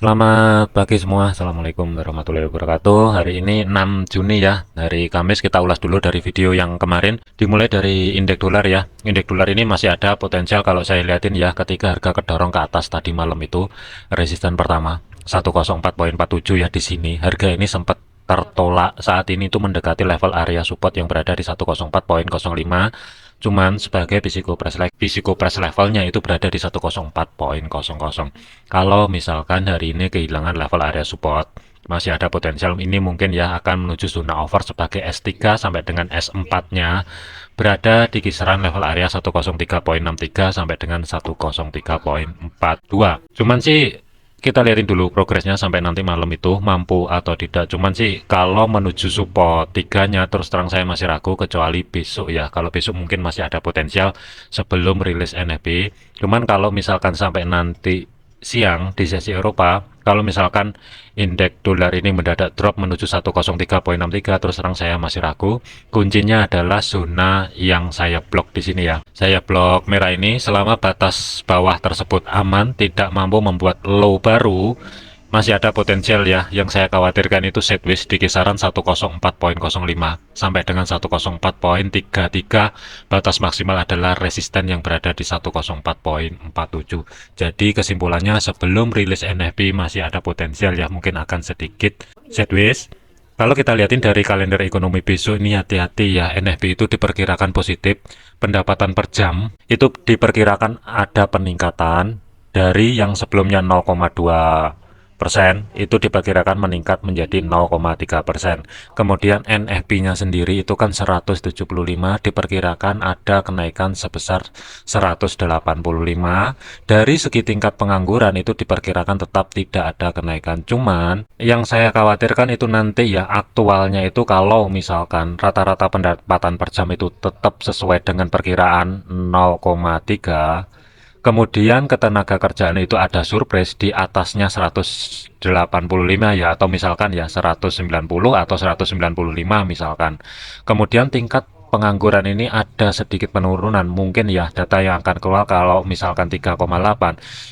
Selamat pagi semua, Assalamualaikum warahmatullahi wabarakatuh. Hari ini 6 Juni ya, hari Kamis. Kita ulas dulu dari video yang kemarin. Dimulai dari indeks dolar ya. Indeks dolar ini masih ada potensial kalau saya lihatin ya, ketika harga kedorong ke atas tadi malam itu, resisten pertama 104,47 ya di sini. Harga ini sempat tertolak saat ini itu mendekati level area support yang berada di 104,05. Cuman sebagai physical price levelnya itu berada di 104,00. Kalau misalkan hari ini kehilangan level area support, masih ada potensial ini mungkin ya akan menuju zona over sebagai S3 sampai dengan S4-nya berada di kisaran level area 103,63 sampai dengan 103,42. Cuman sih kita lihatin dulu progresnya sampai nanti malam itu mampu atau tidak. Cuman sih kalau menuju support tiganya terus terang saya masih ragu kecuali besok ya. Kalau besok mungkin masih ada potensial sebelum rilis NFP. Cuman kalau misalkan sampai nanti siang di sesi Eropa, kalau misalkan indeks dolar ini mendadak drop menuju 103,63 terus terang saya masih ragu. Kuncinya adalah zona yang saya blok di sini ya. Saya blok merah ini selama batas bawah tersebut aman, tidak mampu membuat low baru, masih ada potensial ya. Yang saya khawatirkan itu sideways di kisaran 104,05 sampai dengan 104,33. Batas maksimal adalah resisten yang berada di 104,47. Jadi kesimpulannya sebelum rilis NFP masih ada potensial ya, mungkin akan sedikit sideways. Kalau kita lihatin dari kalender ekonomi besok ini hati-hati ya, NFP itu diperkirakan positif, pendapatan per jam itu diperkirakan ada peningkatan dari yang sebelumnya 0,2% itu diperkirakan meningkat menjadi 0,3%. Kemudian NFP-nya sendiri itu kan 175, diperkirakan ada kenaikan sebesar 185. Dari segi tingkat pengangguran itu diperkirakan tetap tidak ada kenaikan. Cuman yang saya khawatirkan itu nanti ya aktualnya itu kalau misalkan rata-rata pendapatan per jam itu tetap sesuai dengan perkiraan 0,3, kemudian ketenaga kerjaan itu ada surprise di atasnya 185 ya, atau misalkan ya 190 atau 195 misalkan. Kemudian tingkat pengangguran ini ada sedikit penurunan, mungkin ya data yang akan keluar kalau misalkan 3,8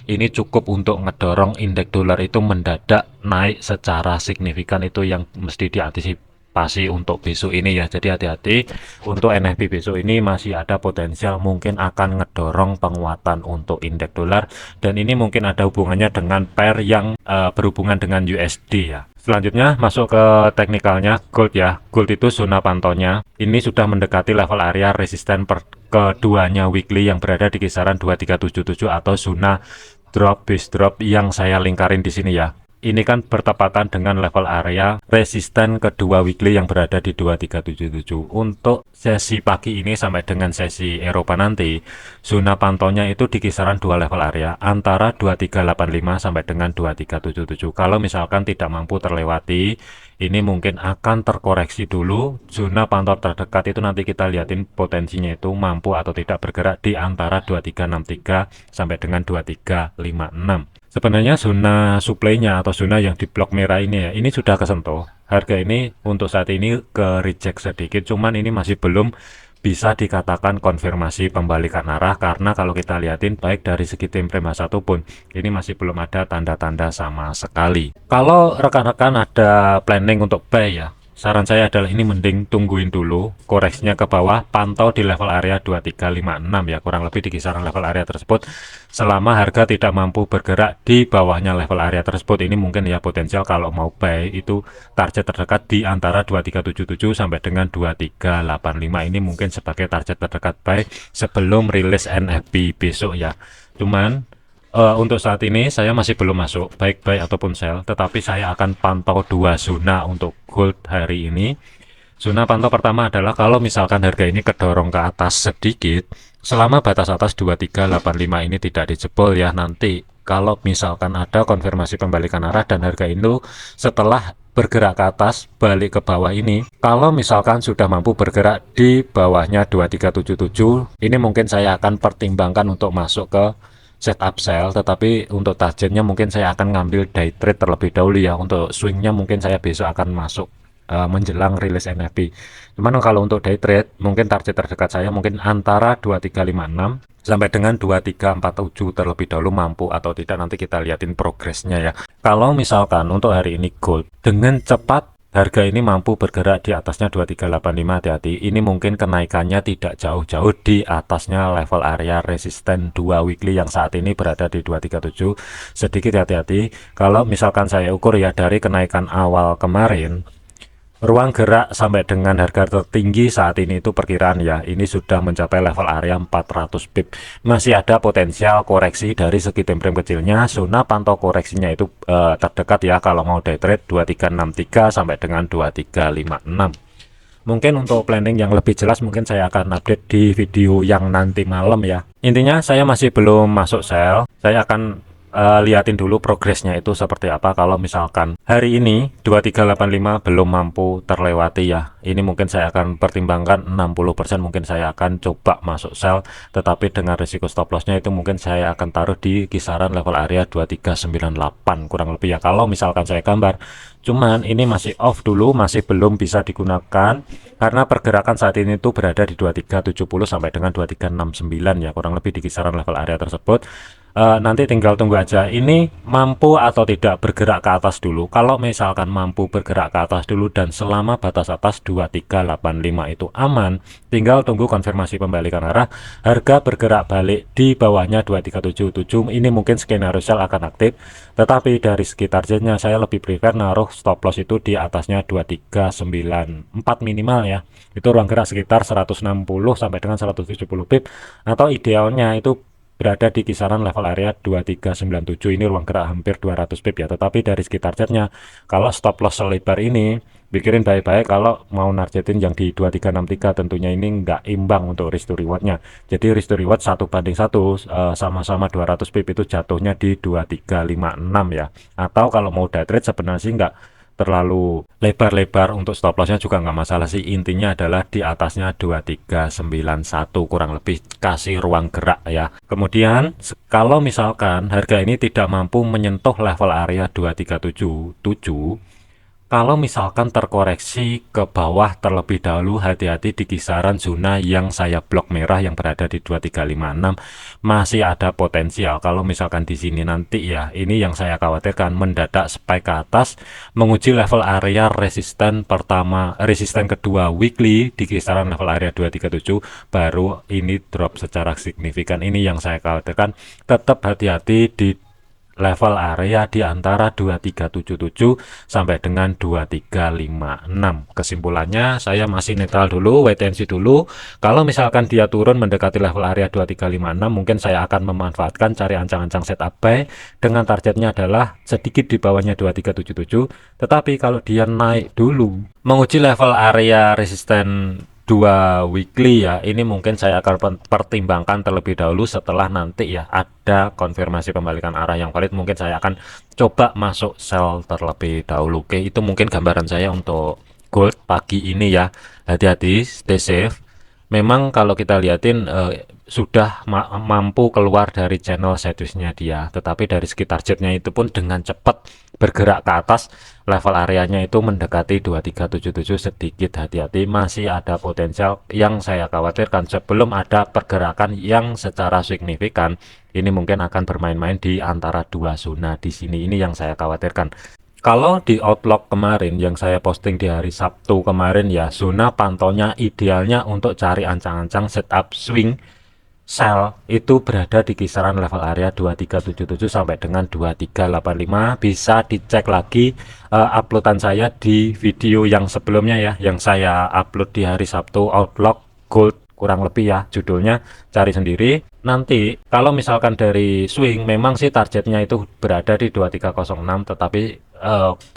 ini cukup untuk ngedorong indeks dolar itu mendadak naik secara signifikan, itu yang mesti diantisipasi untuk besok ini ya. Jadi hati-hati untuk NFP besok ini masih ada potensial mungkin akan ngedorong penguatan untuk indeks dolar, dan ini mungkin ada hubungannya dengan pair yang berhubungan dengan USD ya. Selanjutnya masuk ke teknikalnya gold ya. Gold itu zona pantaunya ini sudah mendekati level area resisten keduanya weekly yang berada di kisaran 2377 atau zona drop base drop yang saya lingkarin di sini ya. Ini kan bertepatan dengan level area resisten kedua weekly yang berada di 2377. Untuk sesi pagi ini sampai dengan sesi Eropa nanti, zona pantaunya itu di kisaran dua level area antara 2385 sampai dengan 2377. Kalau misalkan tidak mampu terlewati, ini mungkin akan terkoreksi dulu. Zona pantau terdekat itu nanti kita lihatin potensinya itu mampu atau tidak bergerak di antara 2363 sampai dengan 2356. Sebenarnya zona supply-nya atau zona yang di blok merah ini ya, ini sudah kesentuh. Harga ini untuk saat ini ke reject sedikit, cuman ini masih belum bisa dikatakan konfirmasi pembalikan arah, karena kalau kita lihatin baik dari segi time frame H1 pun ini masih belum ada tanda-tanda sama sekali. Kalau rekan-rekan ada planning untuk buy ya, saran saya adalah ini mending tungguin dulu koreksinya ke bawah, pantau di level area 2356 ya, kurang lebih di kisaran level area tersebut. Selama harga tidak mampu bergerak di bawahnya level area tersebut, ini mungkin ya potensial kalau mau buy itu target terdekat di antara 2377 sampai dengan 2385. Ini mungkin sebagai target terdekat buy sebelum rilis NFP besok ya. Cuman untuk saat ini saya masih belum masuk baik buy ataupun sell, tetapi saya akan pantau dua zona untuk gold hari ini. Zona pantau pertama adalah kalau misalkan harga ini kedorong ke atas sedikit, selama batas atas 2385 ini tidak dijebol ya, nanti kalau misalkan ada konfirmasi pembalikan arah dan harga itu setelah bergerak ke atas balik ke bawah ini, kalau misalkan sudah mampu bergerak di bawahnya 2377, ini mungkin saya akan pertimbangkan untuk masuk ke setup sell, tetapi untuk targetnya mungkin saya akan ngambil day trade terlebih dahulu ya. Untuk swingnya mungkin saya besok akan masuk menjelang rilis NFP. Cuman kalau untuk day trade mungkin target terdekat saya mungkin antara 2356 sampai dengan 2347 terlebih dahulu mampu atau tidak, nanti kita liatin progresnya ya. Kalau misalkan untuk hari ini gold dengan cepat harga ini mampu bergerak di atasnya 2385, hati-hati. Ini mungkin kenaikannya tidak jauh-jauh di atasnya level area resisten 2 weekly yang saat ini berada di 237. Sedikit hati-hati kalau misalkan saya ukur ya dari kenaikan awal kemarin, ruang gerak sampai dengan harga tertinggi saat ini itu perkiraan ya, ini sudah mencapai level area 400 pip. Masih ada potensial koreksi dari segi time frame kecilnya. Zona pantau koreksinya itu terdekat ya kalau mau day trade 2363 sampai dengan 2356. Mungkin untuk planning yang lebih jelas mungkin saya akan update di video yang nanti malam ya. Intinya saya masih belum masuk sell. Saya akan liatin dulu progresnya itu seperti apa. Kalau misalkan hari ini 2385 belum mampu terlewati ya, ini mungkin saya akan pertimbangkan 60%, mungkin saya akan coba masuk sell, tetapi dengan risiko stop lossnya itu mungkin saya akan taruh di kisaran level area 2398 kurang lebih ya, kalau misalkan saya gambar. Cuman ini masih off dulu, masih belum bisa digunakan karena pergerakan saat ini tuh berada di 2370 sampai dengan 2369 ya, kurang lebih di kisaran level area tersebut. Nanti tinggal tunggu aja ini mampu atau tidak bergerak ke atas dulu. Kalau misalkan mampu bergerak ke atas dulu dan selama batas atas 2385 itu aman, tinggal tunggu konfirmasi pembalikan arah, harga bergerak balik di bawahnya 2377. Ini mungkin skenario sell akan aktif, tetapi dari segi targetnya saya lebih prefer naruh stop loss itu di atasnya 2394 minimal ya. Itu ruang gerak sekitar 160 sampai dengan 170 pip, atau idealnya itu berada di kisaran level area 2397. Ini ruang gerak hampir 200 pip ya, tetapi dari segi targetnya kalau stop loss selebar ini pikirin baik-baik. Kalau mau nargetin yang di 2363 tentunya ini nggak imbang untuk risk to rewardnya. Jadi risk to reward 1:1, sama-sama 200 pip itu jatuhnya di 2356 ya. Atau kalau mau day trade sebenarnya sih nggak terlalu lebar-lebar, untuk stop lossnya juga nggak masalah sih. Intinya adalah di atasnya 2391 kurang lebih, kasih ruang gerak ya. Kemudian kalau misalkan harga ini tidak mampu menyentuh level area 2377, kalau misalkan terkoreksi ke bawah terlebih dahulu, hati-hati di kisaran zona yang saya blok merah yang berada di 2356. Masih ada potensial kalau misalkan di sini nanti ya, ini yang saya khawatirkan mendadak spike ke atas menguji level area resisten pertama, resisten kedua weekly di kisaran level area 237, baru ini drop secara signifikan. Ini yang saya khawatirkan. Tetap hati-hati di level area di antara 2377 sampai dengan 2356. Kesimpulannya saya masih netral dulu, wait and see dulu. Kalau misalkan dia turun mendekati level area 2356, mungkin saya akan memanfaatkan cari ancang-ancang setup buy dengan targetnya adalah sedikit di bawahnya 2377. Tetapi kalau dia naik dulu menguji level area resisten 2 weekly ya, ini mungkin saya akan pertimbangkan terlebih dahulu. Setelah nanti ya ada konfirmasi pembalikan arah yang valid, mungkin saya akan coba masuk sell terlebih dahulu. Oke, itu mungkin gambaran saya untuk gold pagi ini ya. Hati-hati, stay safe. Memang kalau kita liatin sudah mampu keluar dari channel sideways-nya dia, tetapi dari segi targetnya itu pun dengan cepat bergerak ke atas, level areanya itu mendekati 2377. Sedikit hati-hati, masih ada potensial yang saya khawatirkan sebelum ada pergerakan yang secara signifikan. Ini mungkin akan bermain-main di antara dua zona di sini, ini yang saya khawatirkan. Kalau di Outlook kemarin yang saya posting di hari Sabtu kemarin ya, zona pantaunya idealnya untuk cari ancang-ancang setup swing sell itu berada di kisaran level area 2377 sampai dengan 2385. Bisa dicek lagi uploadan saya di video yang sebelumnya ya, yang saya upload di hari Sabtu, Outlook Gold kurang lebih ya, judulnya cari sendiri. Nanti kalau misalkan dari swing memang sih targetnya itu berada di 2306, tetapi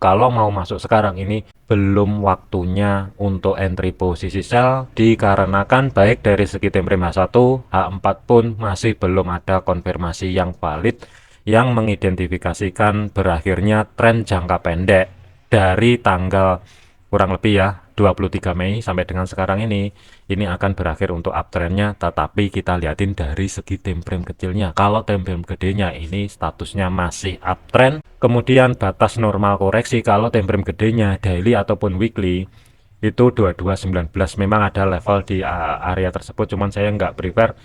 kalau mau masuk sekarang ini belum waktunya untuk entry posisi sell, dikarenakan baik dari segi time frame H1, H4 pun masih belum ada konfirmasi yang valid yang mengidentifikasikan berakhirnya tren jangka pendek dari tanggal kurang lebih ya 23 Mei sampai dengan sekarang ini akan berakhir untuk uptrendnya. Tetapi kita lihatin dari segi time frame kecilnya. Kalau time frame gedenya ini statusnya masih uptrend, kemudian batas normal koreksi kalau time frame gedenya daily ataupun weekly itu 2219. Memang ada level di area tersebut, cuman saya nggak prefer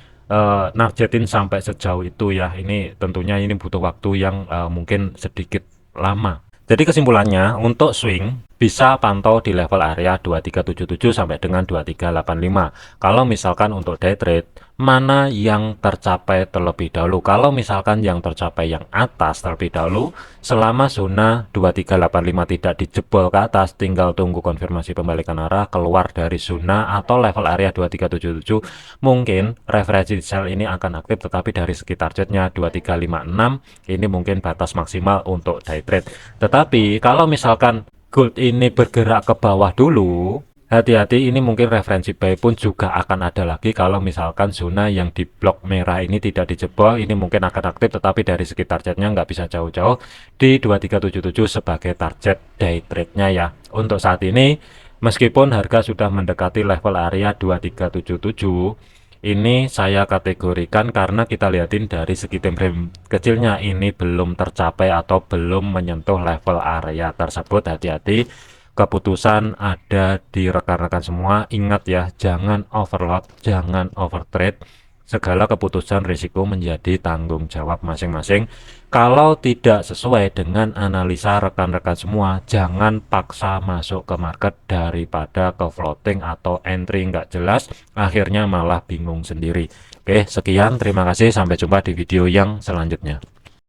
nargetin sampai sejauh itu ya. Ini tentunya ini butuh waktu yang mungkin sedikit lama. Jadi kesimpulannya untuk swing bisa pantau di level area 2377 sampai dengan 2385. Kalau misalkan untuk day trade, mana yang tercapai terlebih dahulu? Kalau misalkan yang tercapai yang atas terlebih dahulu, selama zona 2385 tidak dijebol ke atas, tinggal tunggu konfirmasi pembalikan arah keluar dari zona atau level area 2377, mungkin referensi sell ini akan aktif, tetapi dari segi targetnya 2356 ini mungkin batas maksimal untuk day trade. Tetapi kalau misalkan gold ini bergerak ke bawah dulu, hati-hati, ini mungkin referensi buy pun juga akan ada lagi kalau misalkan zona yang di blok merah ini tidak dijebol. Ini mungkin akan aktif, tetapi dari segi targetnya nggak bisa jauh-jauh di 2377 sebagai target day trade-nya ya. Untuk saat ini, meskipun harga sudah mendekati level area 2377, ini saya kategorikan karena kita lihatin dari segi time frame kecilnya ini belum tercapai atau belum menyentuh level area tersebut. Hati-hati, keputusan ada di rekan-rekan semua. Ingat ya, jangan overload, jangan overtrade. Segala keputusan risiko menjadi tanggung jawab masing-masing. Kalau tidak sesuai dengan analisa rekan-rekan semua, jangan paksa masuk ke market daripada ke floating atau entry nggak jelas, akhirnya malah bingung sendiri. Oke, sekian, terima kasih, sampai jumpa di video yang selanjutnya.